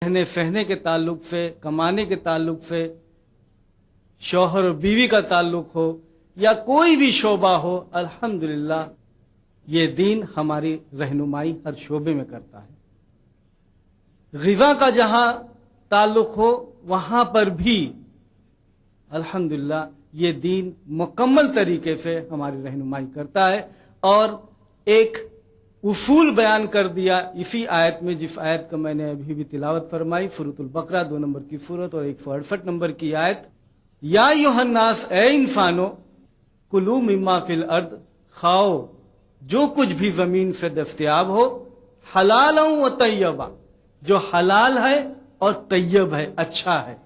रहने सहने के ताल्लुक से, कमाने के ताल्लुक से, शौहर और बीवी का ताल्लुक हो या कोई भी शोबा हो, अल्हम्दुलिल्लाह ये दीन हमारी रहनुमाई हर शोबे में करता है। ग़िज़ा का जहां ताल्लुक हो वहां पर भी अल्हम्दुलिल्लाह ये दीन मुकम्मल तरीके से हमारी रहनुमाई करता है। और एक उसूल बयान कर दिया इसी आयत में, जिस आयत का मैंने अभी भी तिलावत फरमाई, सूरतुल बकरा 2 नंबर की सूरत और 168 नंबर की आयत। या अय्युहन्नास, ए इंसानो, कुलू मिम्मा फिल अर्द, खाओ जो कुछ भी जमीन से दस्तयाब हो, हलाला व तय्यबा, जो हलाल है और तय्यब है, अच्छा है।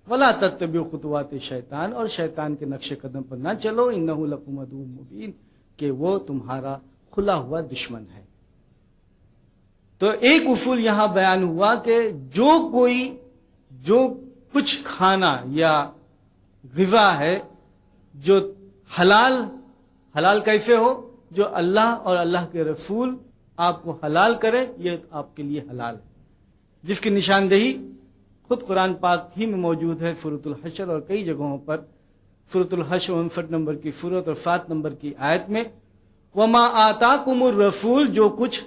वला तत्तबिउ खुतुवात शैतान, और शैतान के नक्शे कदम पर ना चलो, इन्नहु लकुम अदुव्वुम मुबीन, कि वो तुम्हारा खुला हुआ दुश्मन है। तो एक उसूल यहां बयान हुआ कि जो कुछ खाना या ग़िज़ा है जो हलाल कैसे हो, जो अल्लाह और अल्लाह के रसूल आपको हलाल करे, ये आपके लिए हलाल है, जिसकी निशानदेही खुद कुरान पाक ही में मौजूद है, सूरतुल हशर और कई जगहों पर। सूरतुल हशर 59 नंबर की सूरत और 7 नंबर की आयत में, वमा आताकुमुर रसूल, जो कुछ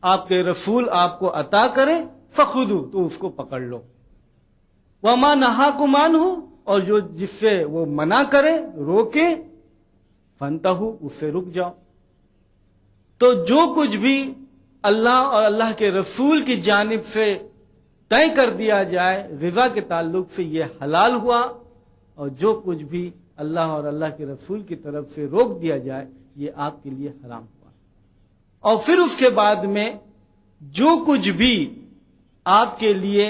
आपके रसूल आपको अता करे, फखुदू, तो उसको पकड़ लो। वमा नहाकुम अन्हु, और जो जिससे वो मना करे, रोके, फंतहु, उससे रुक जाओ। तो जो कुछ भी अल्लाह और अल्लाह के रसूल की जानिब से तय कर दिया जाए ग़िज़ा के ताल्लुक से, ये हलाल हुआ, और जो कुछ भी अल्लाह और अल्लाह के रसूल की तरफ से रोक दिया जाए, ये आपके लिए हराम हुआ। और फिर उसके बाद में जो कुछ भी आपके लिए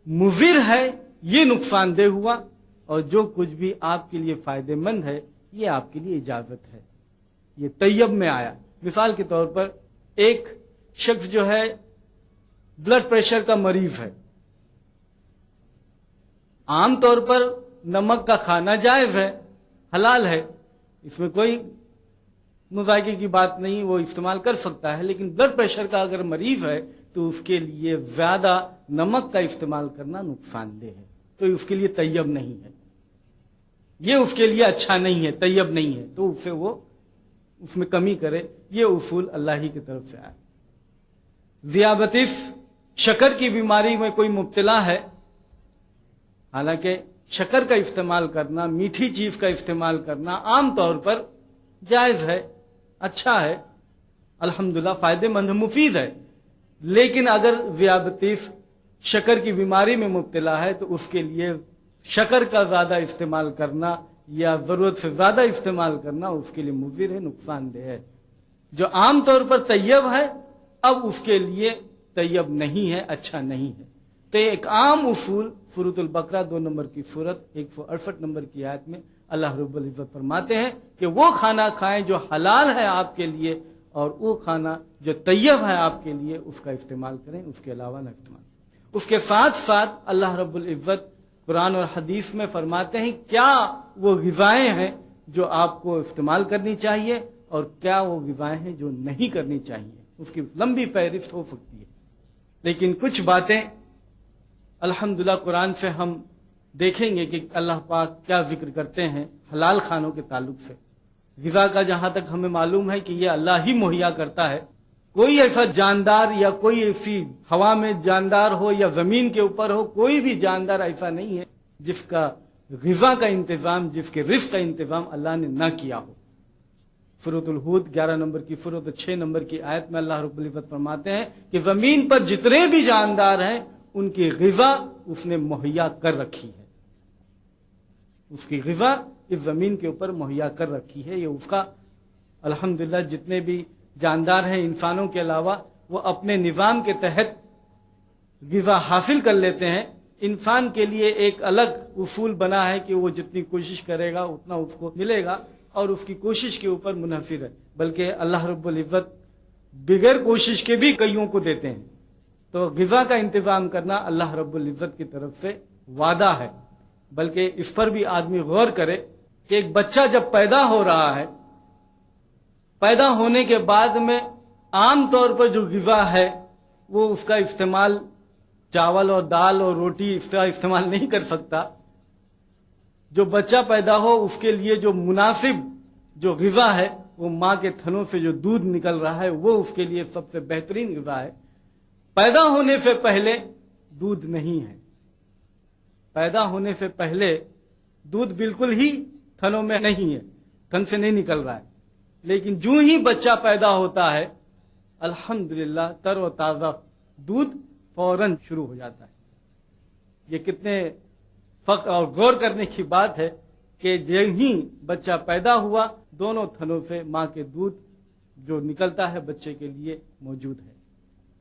मुज़िर है, ये नुकसानदेह हुआ, और जो कुछ भी आपके लिए फायदेमंद है, ये आपके लिए इजाजत है। ये तैयब में आया। मिसाल के तौर पर एक शख्स जो है ब्लड प्रेशर का मरीज है, आमतौर पर नमक का खाना जायज है, हलाल है, इसमें कोई मुज़ायके की बात नहीं, वो इस्तेमाल कर सकता है। लेकिन ब्लड प्रेशर का अगर मरीज है तो उसके लिए ज्यादा नमक का इस्तेमाल करना नुकसानदेह है, तो उसके लिए तैयब नहीं है, ये उसके लिए अच्छा नहीं है, तैयब नहीं है, तो उससे वो उसमें कमी करे। ये उसूल अल्लाह ही की तरफ से आया। ज़ियाबतिस, शक्कर की बीमारी में कोई मुब्तला है, हालांकि शक्कर का इस्तेमाल करना, मीठी चीज का इस्तेमाल करना आमतौर पर जायज है, अच्छा है, अल्हम्दुलिल्लाह फायदेमंद मुफीद है। लेकिन अगर ज़ियाबतिस शक्कर की बीमारी में मुब्तला है तो उसके लिए शक्कर का ज्यादा इस्तेमाल करना या जरूरत से ज्यादा इस्तेमाल करना उसके लिए मुज़िर है, नुकसानदेह है। जो आमतौर पर तैयब है, अब उसके लिए तैयब नहीं है, अच्छा नहीं है। तो एक आम उसूल सूरतुल बकरा 2 नंबर की सूरत 168 नंबर की आयत में अल्लाह रब्बुल इज्जत फरमाते हैं कि वो खाना खाएं जो हलाल है आपके लिए, और वो खाना जो तैयब है आपके लिए उसका इस्तेमाल करें, उसके अलावा न इस्तेमाल। उसके साथ साथ अल्लाह रब्बुल इज्जत कुरान और हदीस में फरमाते हैं क्या वो ग़िज़ाएं हैं जो आपको इस्तेमाल करनी चाहिए और क्या वो ग़िज़ाएं हैं जो नहीं करनी चाहिए। उसकी लंबी फहरिस्त हो सकती है, लेकिन कुछ बातें अल्हम्दुलिल्लाह कुरान से हम देखेंगे कि अल्लाह पाक क्या जिक्र करते हैं हलाल खानों के ताल्लुक से। ग़िज़ा का जहां तक हमें मालूम है कि यह अल्लाह ही मुहैया करता है। कोई ऐसा जानदार या कोई ऐसी हवा में जानदार हो या जमीन के ऊपर हो, कोई भी जानदार ऐसा नहीं है जिसका ग़िज़ा का इंतजाम, जिसके रिज़्क़ का इंतजाम अल्लाह ने ना किया हो। सूरतुल हूद 11 नंबर की सूरत 6 नंबर की आयत में अल्लाह रब्बुल इज्जत फरमाते हैं कि जमीन पर जितने भी जानदार हैं उनकी ग़िज़ा उसने मुहैया कर रखी है, उसकी ग़िज़ा इस जमीन के ऊपर मुहैया कर रखी है। ये उसका अल्हम्दुलिल्लाह जितने भी जानदार हैं इंसानों के अलावा, वो अपने निज़ाम के तहत ग़िज़ा हासिल कर लेते हैं। इंसान के लिए एक अलग उसूल बना है कि वो जितनी कोशिश करेगा उतना उसको मिलेगा, और उसकी कोशिश के ऊपर मुनहसिर है। बल्कि अल्लाह रब्बुल इज्जत बिगैर कोशिश के भी कईयों को देते हैं। तो ग़िज़ा का इंतजाम करना अल्लाह रब्बुल इज्जत की तरफ से वादा है। बल्कि इस पर भी आदमी गौर करे कि एक बच्चा जब पैदा हो रहा है, पैदा होने के बाद में आम तौर पर जो ग़िज़ा है वो उसका इस्तेमाल चावल और दाल और रोटी इसका इस्तेमाल नहीं कर सकता। जो बच्चा पैदा हो उसके लिए जो मुनासिब जो ग़िज़ा है वो माँ के थनों से जो दूध निकल रहा है वो उसके लिए सबसे बेहतरीन ग़िज़ा है। पैदा होने से पहले दूध नहीं है, पैदा होने से पहले दूध बिल्कुल ही थनों में नहीं है, थन से नहीं निकल रहा है। लेकिन जो ही बच्चा पैदा होता है अल्हम्दुलिल्लाह तर व ताज़ा दूध फौरन शुरू हो जाता है। ये कितने फख्र और गौर करने की बात है कि जब ही बच्चा पैदा हुआ दोनों थनों से माँ के दूध जो निकलता है बच्चे के लिए मौजूद है।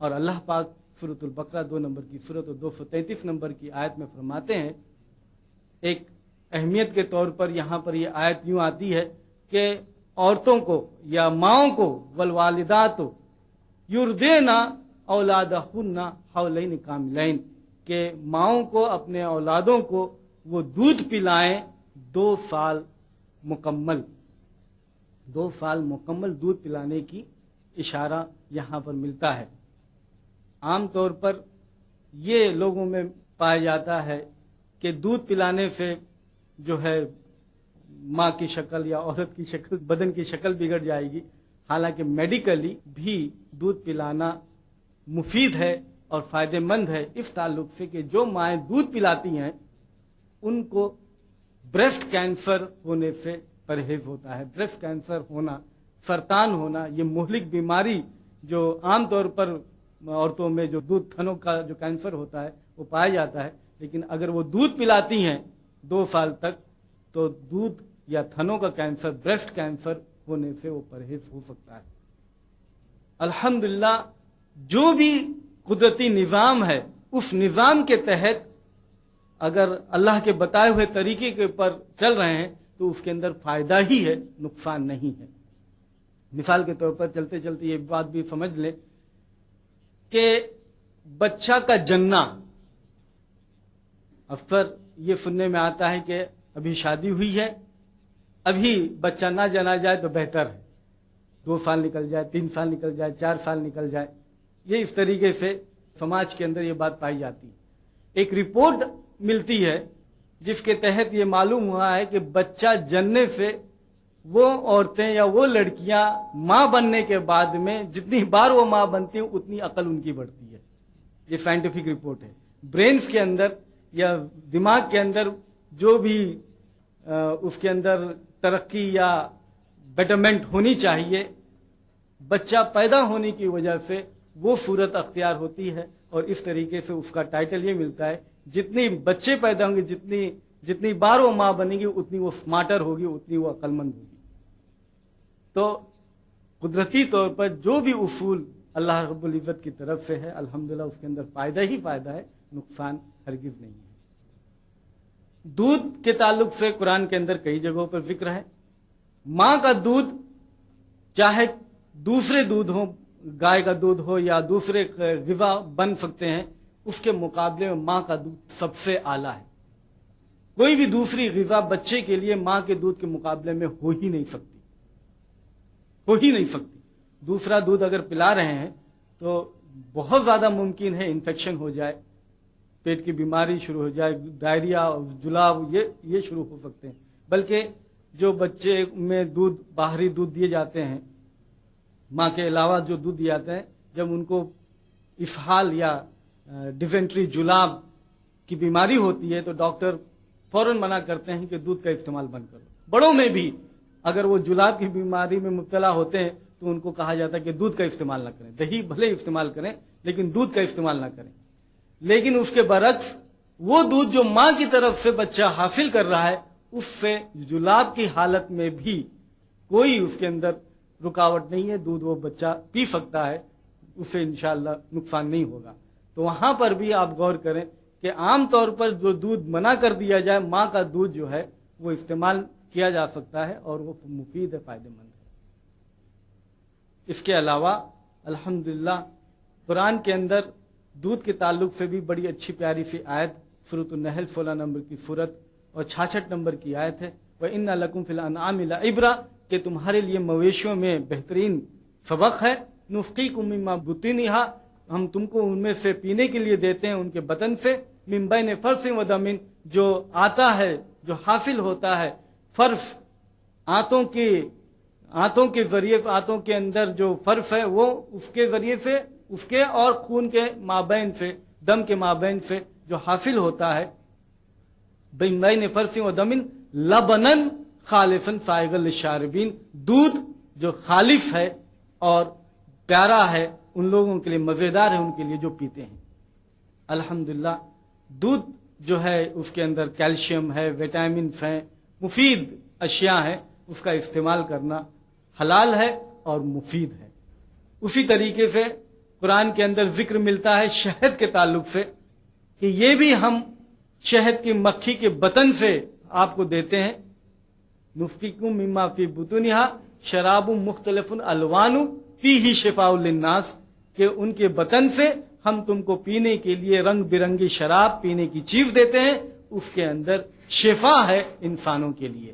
और अल्लाह पाक सूरतुल बकरा 2 नंबर की सूरत और 233 नंबर की आयत में फरमाते हैं, एक अहमियत के तौर पर यहाँ पर यह आयत यूं आती है कि औरतों को या माओं को वलवालिदात युर्देना औलादहुन्ना हौलैन कामिलैन, के माओं को अपने औलादों को वो दूध पिलाएं 2 साल मुकम्मल, 2 साल मुकम्मल दूध पिलाने की इशारा यहाँ पर मिलता है। आम तौर पर ये लोगों में पाया जाता है कि दूध पिलाने से जो है माँ की शक्ल या औरत की शक्ल, बदन की शक्ल बिगड़ जाएगी। हालांकि मेडिकली भी दूध पिलाना मुफीद है और फायदेमंद है इस ताल्लुक से कि जो माएँ दूध पिलाती हैं उनको ब्रेस्ट कैंसर होने से परहेज होता है। ब्रेस्ट कैंसर होना, सरतान होना, ये मुहलिक बीमारी जो आम तौर पर औरतों में जो दूध थनों का जो कैंसर होता है वो पाया जाता है, लेकिन अगर वो दूध पिलाती हैं 2 साल तक तो दूध या थनों का कैंसर, ब्रेस्ट कैंसर होने से वो परहेज हो सकता है। अल्हम्दुलिल्लाह जो भी कुदरती निज़ाम है उस निज़ाम के तहत अगर अल्लाह के बताए हुए तरीके के पर चल रहे हैं तो उसके अंदर फायदा ही है, नुकसान नहीं है। मिसाल के तौर पर चलते चलते ये बात भी समझ लें कि बच्चा का जन्ना, अक्सर ये सुनने में आता है कि अभी शादी हुई है, अभी बच्चा ना जना जाए तो बेहतर है, 2 साल निकल जाए, 3 साल निकल जाए, 4 साल निकल जाए। ये इस तरीके से समाज के अंदर ये बात पाई जाती है। एक रिपोर्ट मिलती है जिसके तहत ये मालूम हुआ है कि बच्चा जनने से वो औरतें या वो लड़कियां मां बनने के बाद में जितनी बार वो मां बनती है उतनी अकल उनकी बढ़ती है। ये साइंटिफिक रिपोर्ट है। ब्रेन्स के अंदर या दिमाग के अंदर जो भी उसके अंदर तरक्की या बेटरमेंट होनी चाहिए, बच्चा पैदा होने की वजह से वो सूरत अख्तियार होती है। और इस तरीके से उसका टाइटल ये मिलता है, जितनी बच्चे पैदा होंगे, जितनी बार वो मां बनेगी उतनी वो स्मार्टर होगी, उतनी वो अक्लमंद होगी। तो कुदरती तौर पर जो भी उसूल अल्लाह रब्बुल इज़्ज़त की तरफ से है अल्हम्दुलिल्लाह उसके अंदर फायदा ही फायदा है, नुकसान हरगिज नहीं है। दूध के ताल्लुक से कुरान के अंदर कई जगहों पर जिक्र है। मां का दूध चाहे दूसरे दूध हो, गाय का दूध हो या दूसरे ग़िज़ा बन सकते हैं, उसके मुकाबले में मां का दूध सबसे आला है। कोई भी दूसरी ग़िज़ा बच्चे के लिए मां के दूध के मुकाबले में हो ही नहीं सकती, हो ही नहीं सकती। दूसरा दूध अगर पिला रहे हैं तो बहुत ज्यादा मुमकिन है इन्फेक्शन हो जाए, पेट की बीमारी शुरू हो जाए, डायरिया, जुलाब ये शुरू हो सकते हैं। बल्कि जो बच्चे में दूध, बाहरी दूध दिए जाते हैं, मां के अलावा जो दूध दिए जाते हैं, जब उनको इसहाल या डिसेंट्री, जुलाब की बीमारी होती है तो डॉक्टर फौरन मना करते हैं कि दूध का इस्तेमाल बंद करो। बड़ों में भी अगर वो जुलाब की बीमारी में मुब्तला होते हैं तो उनको कहा जाता है कि दूध का इस्तेमाल ना करें, दही भले इस्तेमाल करें लेकिन दूध का इस्तेमाल ना करें। लेकिन उसके बरक्स वो दूध जो मां की तरफ से बच्चा हासिल कर रहा है, उससे जुलाब की हालत में भी कोई उसके अंदर रुकावट नहीं है, दूध वो बच्चा पी सकता है, उसे इंशाअल्लाह नुकसान नहीं होगा। तो वहां पर भी आप गौर करें कि आमतौर पर जो दूध मना कर दिया जाए, मां का दूध जो है वो इस्तेमाल किया जा सकता है और वो मुफीद है, फायदेमंद है। इसके अलावा अल्हम्दुलिल्लाह कुरान के अंदर दूध के ताल्लुक से भी बड़ी अच्छी प्यारी सी आयत सूरत अन-नहल 16 नंबर की सूरत और 66 नंबर की आयत है, व इन्ना लकुम फिल अनआमि लइब्रा, कि तुम्हारे लिए मवेशियों में बेहतरीन सबक है। नुस्कीकुम मिम्मा बुतिनिहा ہم تم کو ان میں سے پینے کے لیے دیتے ہیں ان کے بدن سے، من بین فرث و دم، جو آتا ہے، جو حاصل ہوتا ہے فرث، آنتوں کے ذریعے، آنتوں کے اندر جو فرث ہے وہ اس کے ذریعے سے، اس کے اور خون کے مابین سے، دم کے مابین سے جو حاصل ہوتا ہے، من بین فرث و دم لبنن خالصا سائغا للشاربین، دودھ جو خالص ہے اور پیارا ہے ان لوگوں کے لیے، مزیدار ہے ان کے لیے جو پیتے ہیں۔ الحمدللہ دودھ جو ہے اس کے اندر کیلشیم ہے، وٹامنز ہیں، مفید اشیاء ہیں، اس کا استعمال کرنا حلال ہے اور مفید ہے۔ اسی طریقے سے قرآن کے اندر ذکر ملتا ہے شہد کے تعلق سے کہ یہ بھی ہم شہد کی مکھی کے بطن سے آپ کو دیتے ہیں، نسقیکم مما فی بطونہا شراب مختلف الوان فیہ شفاء للناس، کہ ان کے بطن سے ہم تم کو پینے کے لیے رنگ برنگی شراب پینے کی چیز دیتے ہیں، اس کے اندر شفا ہے انسانوں کے لیے،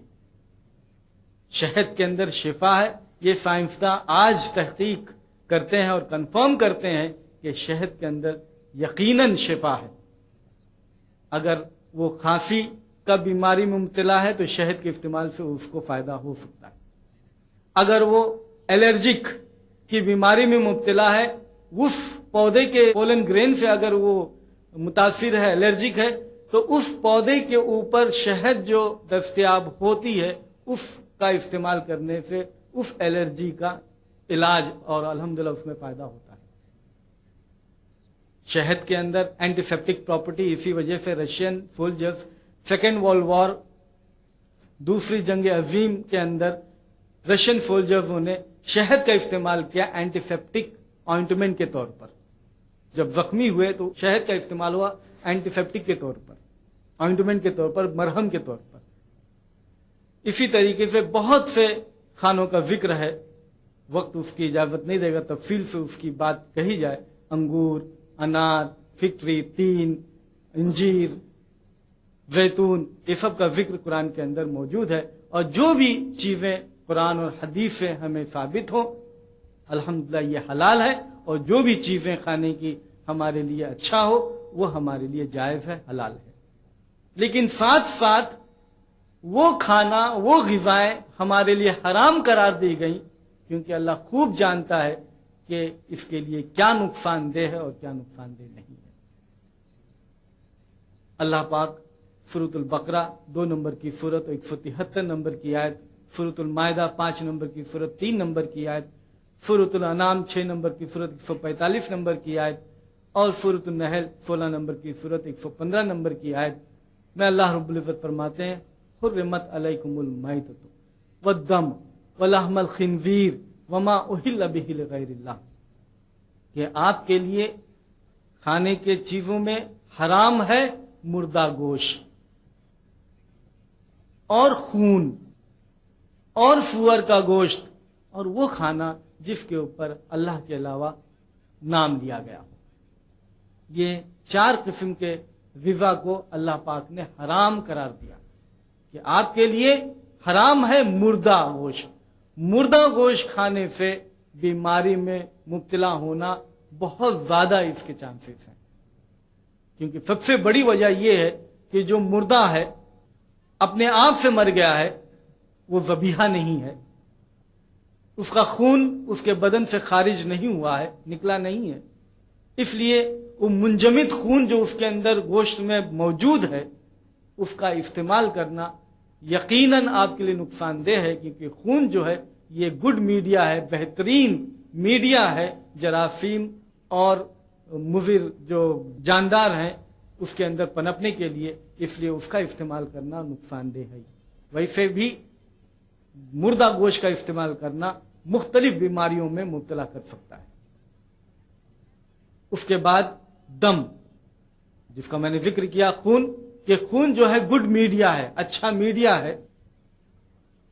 شہد کے اندر شفا ہے۔ یہ سائنسداں آج تحقیق کرتے ہیں اور کنفرم کرتے ہیں کہ شہد کے اندر یقیناً شفا ہے۔ اگر وہ کھانسی کا بیماری میں مبتلا ہے تو شہد کے استعمال سے اس کو فائدہ ہو سکتا ہے۔ اگر وہ الرجک کی بیماری میں مبتلا ہے، اس پودے کے پولن گرین سے اگر وہ متاثر ہے، الرجک ہے، تو اس پودے کے اوپر شہد جو دستیاب ہوتی ہے اس کا استعمال کرنے سے اس الرجی کا علاج اور الحمدللہ اس میں فائدہ ہوتا ہے۔ شہد کے اندر اینٹی سیپٹک پراپرٹی، اسی وجہ سے Russian soldiers second world war, دوسری جنگ عظیم کے اندر رشین سولجرز نے شہد کا استعمال کیا اینٹی سیپٹک آئنٹمنٹ کے طور پر۔ جب زخمی ہوئے تو شہد کا استعمال ہوا اینٹی سیپٹک کے طور پر، آئنٹمنٹ کے طور پر، مرہم کے طور پر۔ اسی طریقے سے بہت سے کھانوں کا ذکر ہے، وقت اس کی اجازت نہیں دے گا تفصیل سے اس کی بات کہی جائے، انگور، انار، فکری، تین، انجیر، زیتون، یہ سب کا ذکر قرآن کے اندر موجود ہے، اور جو بھی چیزیں قرآن اور حدیث سے ہمیں ثابت ہوں الحمدللہ یہ حلال ہے، اور جو بھی چیزیں کھانے کی ہمارے لیے اچھا ہو وہ ہمارے لیے جائز ہے، حلال ہے۔ لیکن ساتھ ساتھ وہ کھانا، وہ غذائیں ہمارے لیے حرام قرار دی گئیں، کیونکہ اللہ خوب جانتا ہے کہ اس کے لیے کیا نقصان دہ ہے اور کیا نقصان دہ نہیں ہے۔ اللہ پاک سورۃ البقرہ 2 نمبر کی سورت اور 173 نمبر کی آیت، سورۃ المائدہ 5 نمبر کی سورت 3 نمبر کی آیت، سورۃ الانعام 6 نمبر کی سورت 145 نمبر کی آیت، اور سورۃ النحل 16 نمبر کی سورت 115 نمبر کی آیت میں اللہ رب العزت فرماتے ہیں حرمت علیکم المیتۃ والدم ولحم الخنزیر وما اہل بہ لغیر اللہ، کہ آپ کے لیے کھانے کے چیزوں میں حرام ہے مردہ گوشت اور خون اور سور کا گوشت، اور وہ کھانا جس کے اوپر اللہ کے علاوہ نام لیا گیا ہو۔ یہ 4 قسم کے غذا کو اللہ پاک نے حرام قرار دیا کہ آپ کے لیے حرام ہے مردہ گوشت۔ مردہ گوشت کھانے سے بیماری میں مبتلا ہونا بہت زیادہ اس کے چانسز ہیں، کیونکہ سب سے بڑی وجہ یہ ہے کہ جو مردہ ہے اپنے آپ سے مر گیا ہے، وہ ذبیحہ نہیں ہے، اس کا خون اس کے بدن سے خارج نہیں ہوا ہے، نکلا نہیں ہے، اس لیے وہ منجمد خون جو اس کے اندر گوشت میں موجود ہے اس کا استعمال کرنا یقیناً آپ کے لیے نقصان دہ ہے، کیونکہ خون جو ہے یہ گڈ میڈیا ہے، بہترین میڈیا ہے جراثیم اور مضر جو جاندار ہیں اس کے اندر پنپنے کے لیے، اس لیے اس کا استعمال کرنا نقصان دہ ہے۔ ویسے بھی مردہ گوشت کا استعمال کرنا مختلف بیماریوں میں مبتلا کر سکتا ہے۔ اس کے بعد دم، جس کا میں نے ذکر کیا، خون، کہ خون جو ہے گڈ میڈیا ہے، اچھا میڈیا ہے،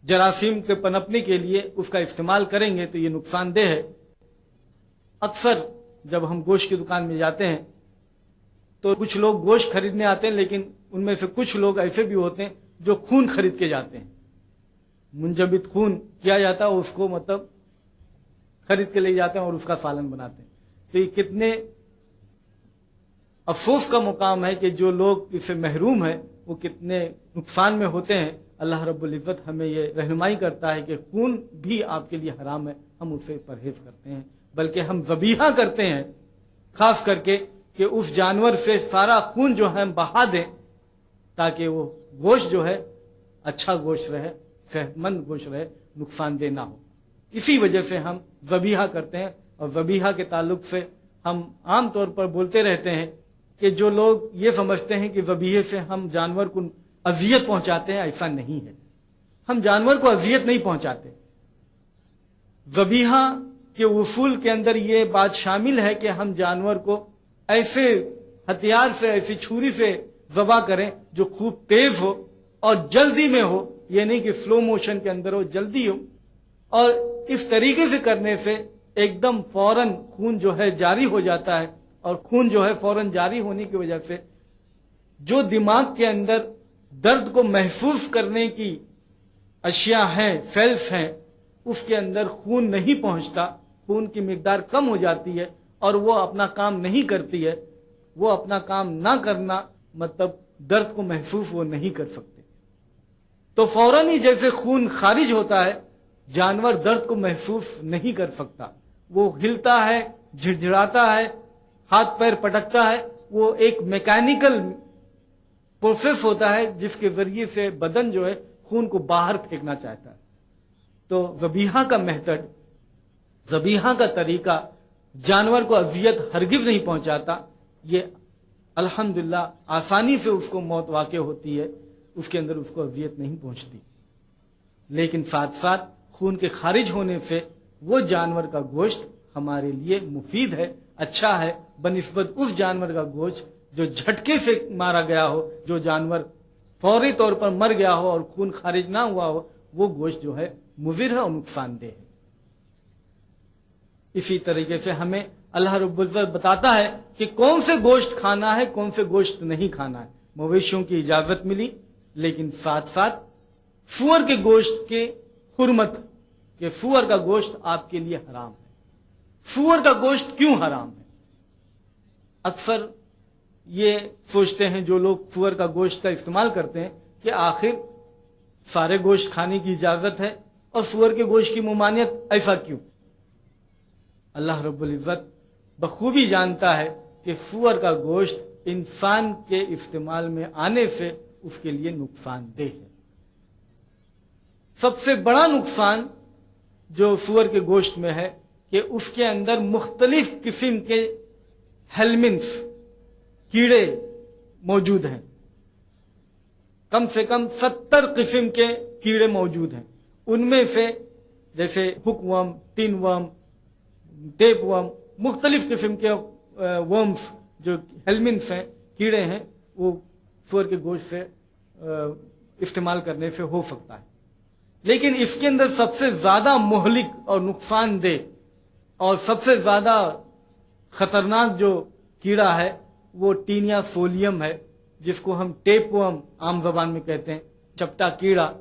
جراثیم کے پنپنے کے لیے اس کا استعمال کریں گے تو یہ نقصان دہ ہے۔ اکثر جب ہم گوشت کی دکان میں جاتے ہیں تو کچھ لوگ گوشت خریدنے آتے ہیں، لیکن ان میں سے کچھ لوگ ایسے بھی ہوتے ہیں جو خون خرید کے جاتے ہیں، منجمد خون کیا جاتا ہے اس کو مطلب خرید کے لے جاتے ہیں اور اس کا سالن بناتے ہیں۔ تو یہ کتنے افسوس کا مقام ہے کہ جو لوگ اسے محروم ہیں وہ کتنے نقصان میں ہوتے ہیں۔ اللہ رب العزت ہمیں یہ رہنمائی کرتا ہے کہ خون بھی آپ کے لیے حرام ہے، ہم اسے پرہیز کرتے ہیں، بلکہ ہم ذبیحہ کرتے ہیں، خاص کر کے کہ اس جانور سے سارا خون جو ہے ہم بہا دیں تاکہ وہ گوشت جو ہے اچھا گوشت رہے، صحت مند گوشت رہے، نقصان دہ نہ ہو۔ اسی وجہ سے ہم ذبیحہ کرتے ہیں، اور ذبیحہ کے تعلق سے ہم عام طور پر بولتے رہتے ہیں کہ جو لوگ یہ سمجھتے ہیں کہ ذبیحے سے ہم جانور کو اذیت پہنچاتے ہیں، ایسا نہیں ہے، ہم جانور کو اذیت نہیں پہنچاتے۔ ذبیحہ کے اصول کے اندر یہ بات شامل ہے کہ ہم جانور کو ایسے ہتھیار سے، ایسی چھری سے ذبح کریں جو خوب تیز ہو اور جلدی میں ہو، یہ نہیں کہ سلو موشن کے اندر ہو، جلدی ہو، اور اس طریقے سے کرنے سے ایک دم فوراً خون جو ہے جاری ہو جاتا ہے، اور خون جو ہے فوراً جاری ہونے کی وجہ سے جو دماغ کے اندر درد کو محسوس کرنے کی اشیاء ہیں، سیلز ہیں، اس کے اندر خون نہیں پہنچتا، خون کی مقدار کم ہو جاتی ہے اور وہ اپنا کام نہیں کرتی ہے۔ وہ اپنا کام نہ کرنا مطلب درد کو محسوس وہ نہیں کر سکتے، تو فوراً ہی جیسے خون خارج ہوتا ہے جانور درد کو محسوس نہیں کر سکتا، وہ ہلتا ہے، جھڑجھڑاتا ہے، ہاتھ پیر پٹکتا ہے، وہ ایک میکینیکل پروسیس ہوتا ہے جس کے ذریعے سے بدن جو ہے خون کو باہر پھینکنا چاہتا ہے۔ تو ذبیحہ کا میتھڈ، ذبیحہ کا طریقہ جانور کو اذیت ہرگز نہیں پہنچاتا، یہ الحمدللہ آسانی سے اس کو موت واقع ہوتی ہے، اس کے اندر اس کو اذیت نہیں پہنچتی، لیکن ساتھ ساتھ خون کے خارج ہونے سے وہ جانور کا گوشت ہمارے لیے مفید ہے، اچھا ہے، بنسبت اس جانور کا گوشت جو جھٹکے سے مارا گیا ہو، جو جانور فوری طور پر مر گیا ہو اور خون خارج نہ ہوا ہو، وہ گوشت جو ہے مضر ہے اور نقصان دہ ہے۔ اسی طریقے سے ہمیں اللہ رب العزت بتاتا ہے کہ کون سے گوشت کھانا ہے، کون سے گوشت نہیں کھانا ہے۔ مویشیوں کی اجازت ملی، لیکن ساتھ ساتھ سور کے گوشت کے حرمت، کہ سور کا گوشت آپ کے لیے حرام ہے۔ سور کا گوشت کیوں حرام ہے؟ اکثر یہ سوچتے ہیں جو لوگ سور کا گوشت کا استعمال کرتے ہیں کہ آخر سارے گوشت کھانے کی اجازت ہے اور سور کے گوشت کی ممانعت، ایسا کیوں؟ اللہ رب العزت بخوبی جانتا ہے کہ سور کا گوشت انسان کے استعمال میں آنے سے اس کے لیے نقصان دہ ہے۔ سب سے بڑا نقصان جو سور کے گوشت میں ہے کہ اس کے اندر مختلف قسم کے ہیلمنٹس، کیڑے موجود ہیں، کم سے کم 70 قسم کے کیڑے موجود ہیں۔ ان میں سے جیسے ہک ورم، ٹن ورم، ٹیپ ورم، مختلف قسم کے ورمز جو ہیلمنٹس ہیں، کیڑے ہیں، وہ سور کے گوشت سے استعمال کرنے سے ہو سکتا ہے۔ لیکن اس کے اندر سب سے زیادہ مہلک اور نقصان دہ اور سب سے زیادہ خطرناک جو کیڑا ہے وہ ٹینیا سولیم ہے، جس کو ہم ٹیپ ورم عام زبان میں کہتے ہیں، چپٹا کیڑا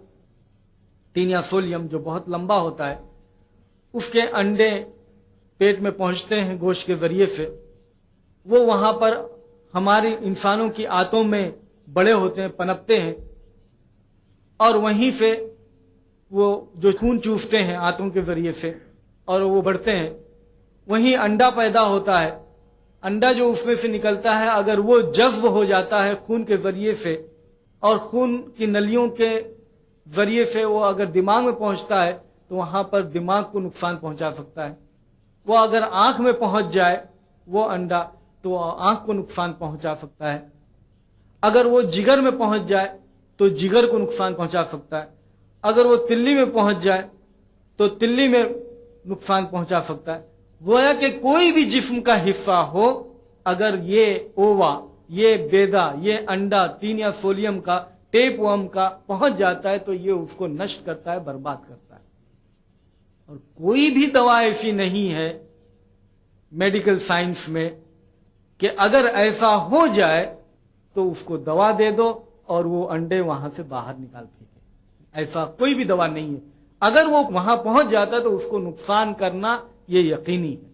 ٹینیا سولیم، جو بہت لمبا ہوتا ہے۔ اس کے انڈے پیٹ میں پہنچتے ہیں گوشت کے ذریعے سے، وہ وہاں پر ہماری انسانوں کی آنتوں میں بڑے ہوتے ہیں، پنپتے ہیں، اور وہیں سے وہ جو خون چوستے ہیں آنتوں کے ذریعے سے اور وہ بڑھتے ہیں، وہیں انڈا پیدا ہوتا ہے۔ انڈا جو اس میں سے نکلتا ہے، اگر وہ جذب ہو جاتا ہے خون کے ذریعے سے اور خون کی نلیوں کے ذریعے سے وہ اگر دماغ میں پہنچتا ہے تو وہاں پر دماغ کو نقصان پہنچا سکتا ہے۔ وہ اگر آنکھ میں پہنچ جائے وہ انڈا تو آنکھ کو نقصان پہنچا سکتا ہے۔ اگر وہ جگر میں پہنچ جائے تو جگر کو نقصان پہنچا سکتا ہے۔ اگر وہ تلی میں پہنچ جائے تو تلی میں نقصان پہنچا سکتا ہے۔ گویا کہ کوئی بھی جسم کا حصہ ہو، اگر یہ اووا، یہ بیدا، یہ انڈا ٹینیا سولیم کا، ٹیپ ورم کا پہنچ جاتا ہے تو یہ اس کو نشٹ کرتا ہے، برباد کرتا ہے۔ اور کوئی بھی دوا ایسی نہیں ہے میڈیکل سائنس میں کہ اگر ایسا ہو جائے تو اس کو دوا دے دو اور وہ انڈے وہاں سے باہر نکال پھینکے، ایسا کوئی بھی دوا نہیں ہے۔ اگر وہ وہاں پہنچ جاتا ہے تو اس کو نقصان کرنا یہ یقینی ہے،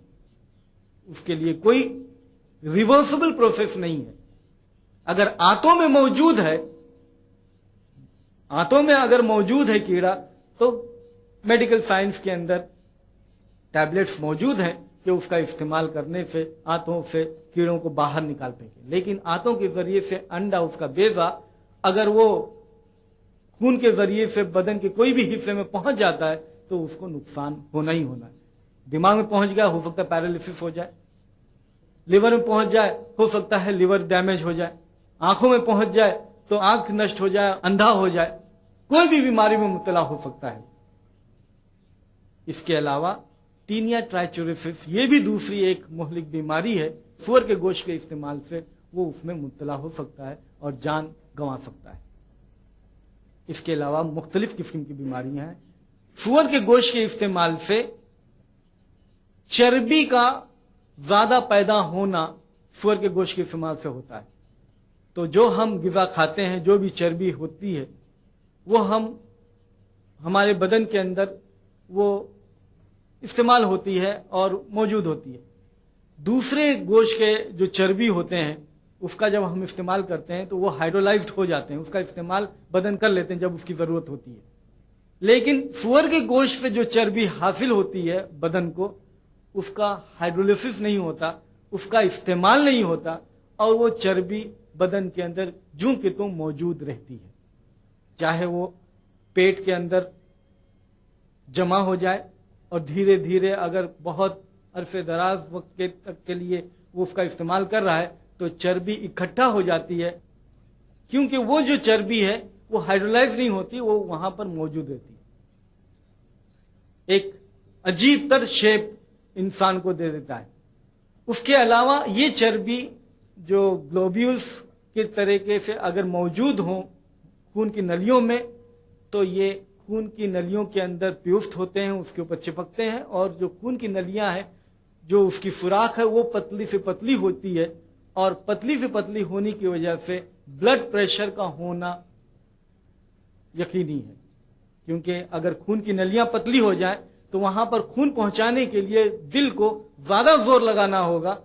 اس کے لیے کوئی रिवर्सिबल प्रोसेस नहीं है। अगर आंतों में मौजूद है, आंतों में अगर मौजूद है कीड़ा, तो मेडिकल साइंस के अंदर टैबलेट्स मौजूद हैं कि उसका इस्तेमाल करने से आंतों से कीड़ों को बाहर निकाल पाएंगे। लेकिन आंतों के जरिए से अंडा, उसका बेजा, अगर वो खून के जरिए से बदन के कोई भी हिस्से में पहुंच जाता है तो उसको नुकसान होना ही होना है। दिमाग में पहुंच गया, हो सकता है पैरालिसिस हो जाए। लिवर में पहुंच जाए, हो सकता है लिवर डैमेज हो जाए। आंखों में पहुंच जाए तो आंख नष्ट हो जाए, अंधा हो जाए, कोई भी बीमारी में मुब्तला हो सकता है। इसके अलावा टीनिया ट्राइचोरेसिस, ये भी दूसरी एक मुहलिक बीमारी है। सुअर के गोश्त के इस्तेमाल से वो उसमें मुब्तला हो सकता है और जान गंवा सकता है। इसके अलावा मुख्तलिफ किस्म की बीमारियां हैं। सुअर के गोश्त के इस्तेमाल से चर्बी का ज्यादा पैदा होना सुअर के गोश्त के इस्तेमाल से होता है। तो जो हम गिज़ा खाते हैं, जो भी चर्बी होती है, वो हमारे बदन के अंदर वो इस्तेमाल होती है और मौजूद होती है। दूसरे गोश्त के जो चर्बी होते हैं, उसका जब हम इस्तेमाल करते हैं तो वो हाइड्रोलाइज्ड हो जाते हैं, उसका इस्तेमाल बदन कर लेते हैं जब उसकी जरूरत होती है। लेकिन सुअर के गोश्त से जो चर्बी हासिल होती है बदन को, उसका हाइड्रोलिसिस नहीं होता, उसका इस्तेमाल नहीं होता, और वो चर्बी बदन के अंदर जूं के त्यों मौजूद रहती है। चाहे वो पेट के अंदर जमा हो जाए और धीरे धीरे अगर बहुत अरसे दराज वक्त तक के लिए वो उसका इस्तेमाल कर रहा है तो चर्बी इकट्ठा हो जाती है, क्योंकि वो जो चर्बी है वो हाइड्रोलाइज नहीं होती, वो वहां पर मौजूद रहती है। एक अजीब तर शेप इंसान को दे देता है। उसके अलावा ये चर्बी जो ग्लोब्यूल्स के तरीके से अगर मौजूद हो खून की नलियों में, तो ये खून की नलियों के अंदर प्यूफ्ट होते हैं, उसके ऊपर चिपकते हैं, और जो खून की नलियां हैं, जो उसकी सुराख है, वो पतली से पतली होती है, और पतली से पतली होने की वजह से ब्लड प्रेशर का होना यकीनी है। क्योंकि अगर खून की नलियां पतली हो जाए तो वहां पर खून पहुंचाने के लिए दिल को ज्यादा जोर लगाना होगा,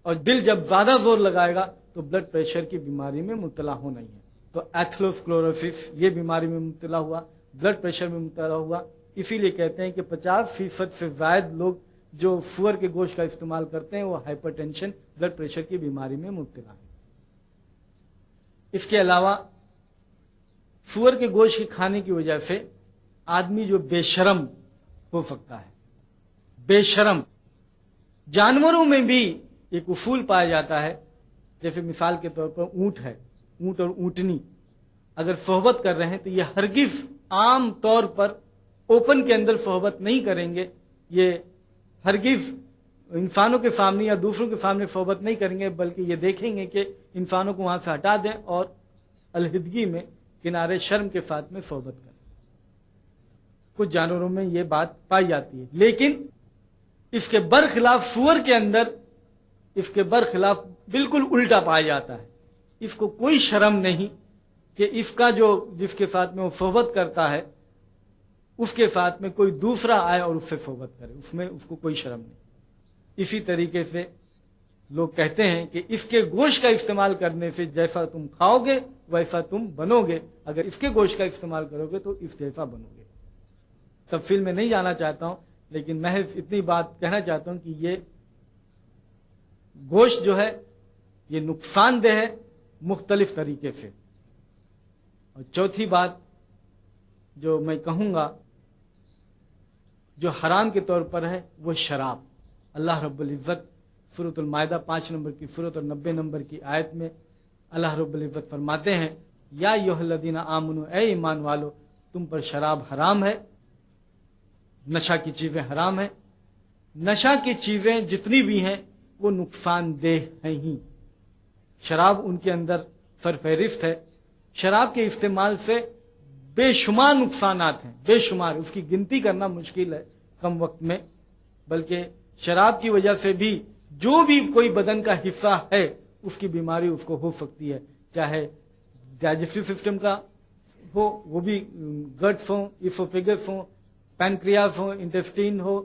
और दिल जब ज्यादा जोर लगाएगा तो ब्लड प्रेशर की बीमारी में मुब्तला होना ही है। तो एथेरोस्क्लेरोसिस, ये बीमारी में मुब्तला हुआ, ब्लड प्रेशर में मुब्तला हुआ। इसीलिए कहते हैं कि 50% से ज्यादा लोग जो सुअर के गोश्त का इस्तेमाल करते हैं वो हाइपरटेंशन, ब्लड प्रेशर की बीमारी में मुब्तला है। इसके अलावा सुअर के गोश्त के खाने की वजह से आदमी जो बेशरम हो सकता है, बेशरम। जानवरों में भी एक उसूल पाया जाता है, जैसे मिसाल के तौर पर ऊंट है, ऊंट और ऊंटनी अगर सोहबत कर रहे हैं तो ये हरगिज आम तौर पर ओपन के अंदर सोहबत नहीं करेंगे, ये हरगिज इंसानों के सामने या दूसरों के सामने सोहबत नहीं करेंगे, बल्कि ये देखेंगे कि इंसानों को वहां से हटा दें और अलहिदगी में किनारे शर्म के साथ में सोहबत करें। कुछ जानवरों में ये बात पाई जाती है, लेकिन इसके बरखिलाफ सुअर के अंदर इसके बरखिलाफ बिल्कुल उल्टा पाया जाता है। इसको कोई शर्म नहीं कि इसका जो जिसके साथ में वो सोहबत करता है उसके साथ में कोई दूसरा आए और उससे सोहबत करे, उसमें उसको कोई शर्म नहीं। इसी तरीके से लोग कहते हैं कि इसके गोश्त का इस्तेमाल करने से जैसा तुम खाओगे वैसा तुम बनोगे, अगर इसके गोश्त का इस्तेमाल करोगे तो इस जैसा बनोगे। तफसील में नहीं जाना चाहता हूं, लेकिन महज इतनी बात कहना चाहता हूं कि ये गोश्त जो है ये नुकसानदेह है मुख्तलिफ तरीके से। और चौथी बात जो मैं कहूंगा जो हराम के तौर पर है वो शराब। अल्लाह रब्बुल इज्जत सूरतुल माइदा 5 नंबर की सूरत और 90 नंबर की आयत में अल्लाह रब्बुल इज्जत फरमाते हैं, या अय्युहल्लज़ीना आमनू, ए ईमान वालो, तुम पर शराब हराम है, नशा की चीजें हराम है। नशा की चीजें जितनी भी हैं वो नुकसानदेह हैं ही। शराब उनके अंदर सरफहरिस्त है। शराब के इस्तेमाल से बेशुमार नुकसानात हैं, बेशुमार, उसकी गिनती करना मुश्किल है कम वक्त में। बल्कि शराब की वजह से भी जो भी कोई बदन का हिस्सा है उसकी बीमारी उसको हो सकती है, चाहे डाइजेस्टिव सिस्टम का हो, वो भी गट्स हो, इसोफेगस हो, पैनक्रियास हो, इंटेस्टाइन हो,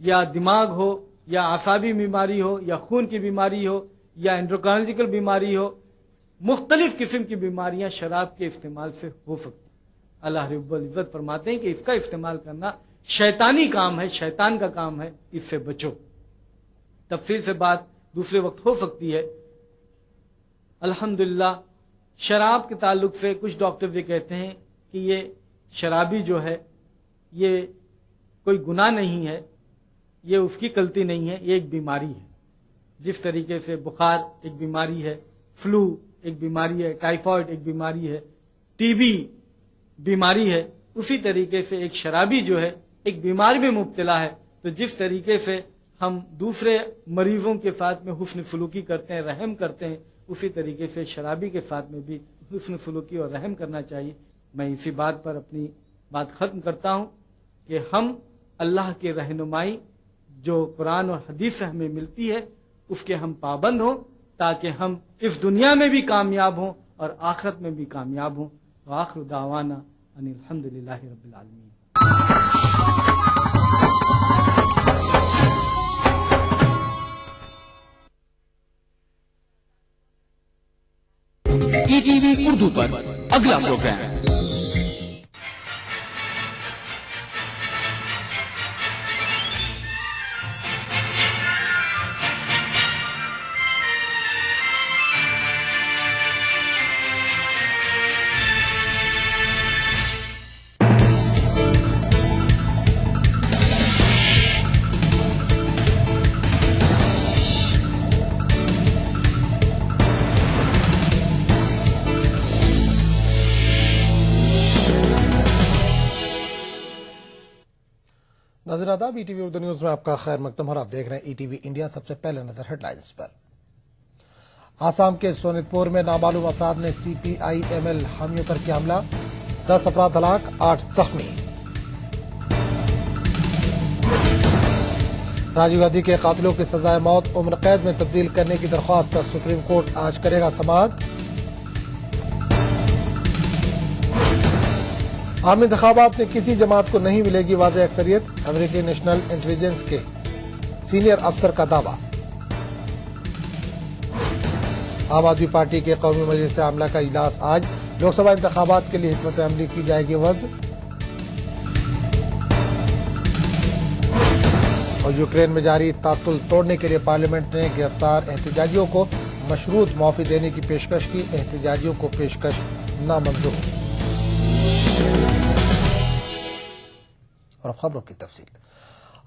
या दिमाग हो, یا اعصابی بیماری ہو یا خون کی بیماری ہو یا انڈوکرائنوجیکل بیماری ہو، مختلف قسم کی بیماریاں شراب کے استعمال سے ہو سکتی ہیں۔ اللہ رب العزت فرماتے ہیں کہ اس کا استعمال کرنا شیطانی کام ہے، شیطان کا کام ہے، اس سے بچو۔ تفصیل سے بات دوسرے وقت ہو سکتی ہے۔ الحمدللہ شراب کے تعلق سے کچھ ڈاکٹر یہ کہتے ہیں کہ یہ شرابی جو ہے یہ کوئی گناہ نہیں ہے، یہ اس کی غلطی نہیں ہے، یہ ایک بیماری ہے۔ جس طریقے سے بخار ایک بیماری ہے، فلو ایک بیماری ہے، ٹائیفائڈ ایک بیماری ہے، ٹی بی بیماری ہے، اسی طریقے سے ایک شرابی جو ہے ایک بیماری میں مبتلا ہے۔ تو جس طریقے سے ہم دوسرے مریضوں کے ساتھ میں حسن سلوکی کرتے ہیں، رحم کرتے ہیں، اسی طریقے سے شرابی کے ساتھ میں بھی حسن سلوکی اور رحم کرنا چاہیے۔ میں اسی بات پر اپنی بات ختم کرتا ہوں کہ ہم اللہ کی رہنمائی جو قرآن اور حدیث سے ہمیں ملتی ہے اس کے ہم پابند ہوں، تاکہ ہم اس دنیا میں بھی کامیاب ہوں اور آخرت میں بھی کامیاب ہوں۔ وآخر دعوانا ان الحمدللہ رب العالمین۔ ETV اردو پر اگلا پروگرام ناظرین آداب، ETV اردو نیوز میں آپ کا خیر مقدم اور آپ دیکھ رہے ہیں ETV انڈیا۔ سب سے پہلے نظر ہیڈ لائنز پر۔ آسام کے سونت پور میں نامعلوم افراد نے CPI-ML حامیوں پر کیا حملہ، 10 افراد ہلاک، 8 زخمی۔ راجیو گاندھی کے قاتلوں کی سزائے موت عمر قید میں تبدیل کرنے کی درخواست پر سپریم کورٹ آج کرے گا سماعت۔ عام انتخابات میں کسی جماعت کو نہیں ملے گی واضح اکثریت، امریکی نیشنل انٹیلیجنس کے سینئر افسر کا دعویٰ۔ عام آدمی پارٹی کے قومی مجلس عاملہ کا اجلاس آج، لوک سبھا انتخابات کے لیے حکمت عملی کی جائے گی وضع۔ اور یوکرین میں جاری تعطل توڑنے کے لیے پارلیمنٹ نے گرفتار احتجاجیوں کو مشروط معافی دینے کی پیشکش کی، احتجاجیوں کو پیشکش نامنظور۔ اور اب خبروں کی تفصیل۔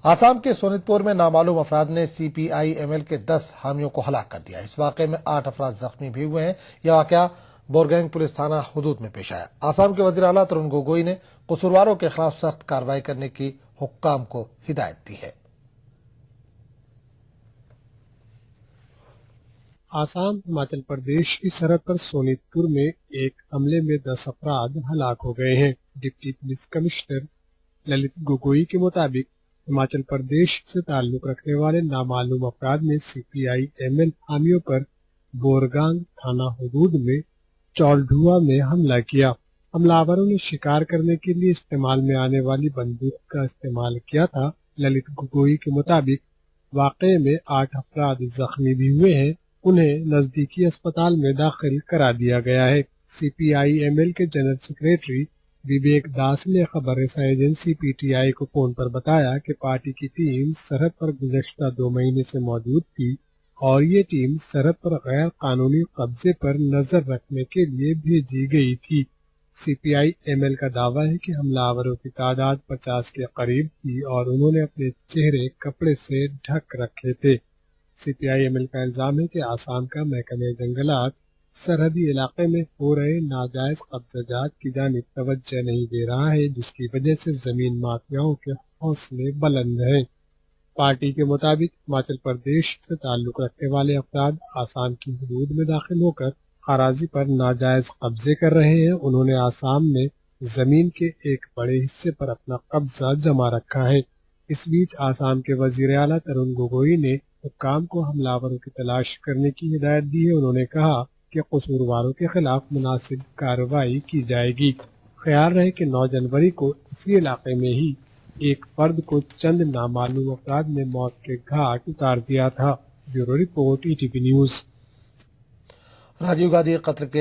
آسام کے سونت پور میں نامعلوم افراد نے CPI-ML کے 10 حامیوں کو ہلاک کر دیا۔ اس واقعے میں 8 افراد زخمی بھی ہوئے ہیں۔ یہ واقعہ بورگینگ پولیس تھانہ حدود میں پیش آیا۔ آسام کے وزیر اعلیٰ ترون گوگوئی نے قصورواروں کے خلاف سخت کارروائی کرنے کی حکام کو ہدایت دی ہے۔ آسام ہماچل پردیش کی سرحد پر سونت پور میں ایک حملے میں 10 افراد ہلاک ہو گئے ہیں۔ ڈپٹی پولیس کمشنر للت گوگوئی کے مطابق ہماچل پردیش سے تعلق رکھنے والے نامعلوم افراد نے CPI-ML حامیوں پر بورگانگ تھانہ حدود میں چولڈھوا میں حملہ کیا۔ حملہ آوروں نے شکار کرنے کے لیے استعمال میں آنے والی بندوق کا استعمال کیا تھا۔ للت گوگوئی کے مطابق واقعے میں 8 افراد زخمی بھی ہوئے ہیں، انہیں نزدیکی اسپتال میں داخل کرا دیا گیا ہے۔ CPI-ML کے جنرل سیکریٹری وویک داس نے خبر رساں ایجنسی PTI کو فون پر بتایا کہ پارٹی کی ٹیم سرحد پر گزشتہ 2 مہینے سے موجود تھی اور یہ ٹیم سرحد پر غیر قانونی قبضے پر نظر رکھنے کے لیے بھیجی گئی تھی۔ CPI-ML کا دعویٰ ہے کہ حملہ آوروں کی تعداد 50 کے قریب تھی اور انہوں نے اپنے چہرے کپڑے سے ڈھک رکھے تھے۔ CPI-ML کا الزام ہے کہ آسام کا محکمہ جنگلات سرحدی علاقے میں ہو رہے ناجائز قبضہ جات کی جانب توجہ نہیں دے رہا ہے، جس کی وجہ سے زمین مافیاؤں کے حوصلے بلند ہیں۔ پارٹی کے مطابق ہماچل پردیش سے تعلق رکھنے والے افراد آسام کی حدود میں داخل ہو کر اراضی پر ناجائز قبضے کر رہے ہیں۔ انہوں نے آسام میں زمین کے ایک بڑے حصے پر اپنا قبضہ جما رکھا ہے۔ اس بیچ آسام کے وزیر اعلیٰ ترون گوگوئی نے حکام کو حملہ آوروں کی تلاش کرنے کی ہدایت دی ہے۔ انہوں نے کہا کہ قصورواروں کے خلاف مناسب کارروائی کی جائے گی۔ خیال رہے کہ 9 جنوری کو اسی علاقے میں ہی एक फर्द को चंद नामालूम अफराद ने मौत के घाट उतार दिया था। Bureau report, ETV news. Rajiv Gandhi कत्ल केस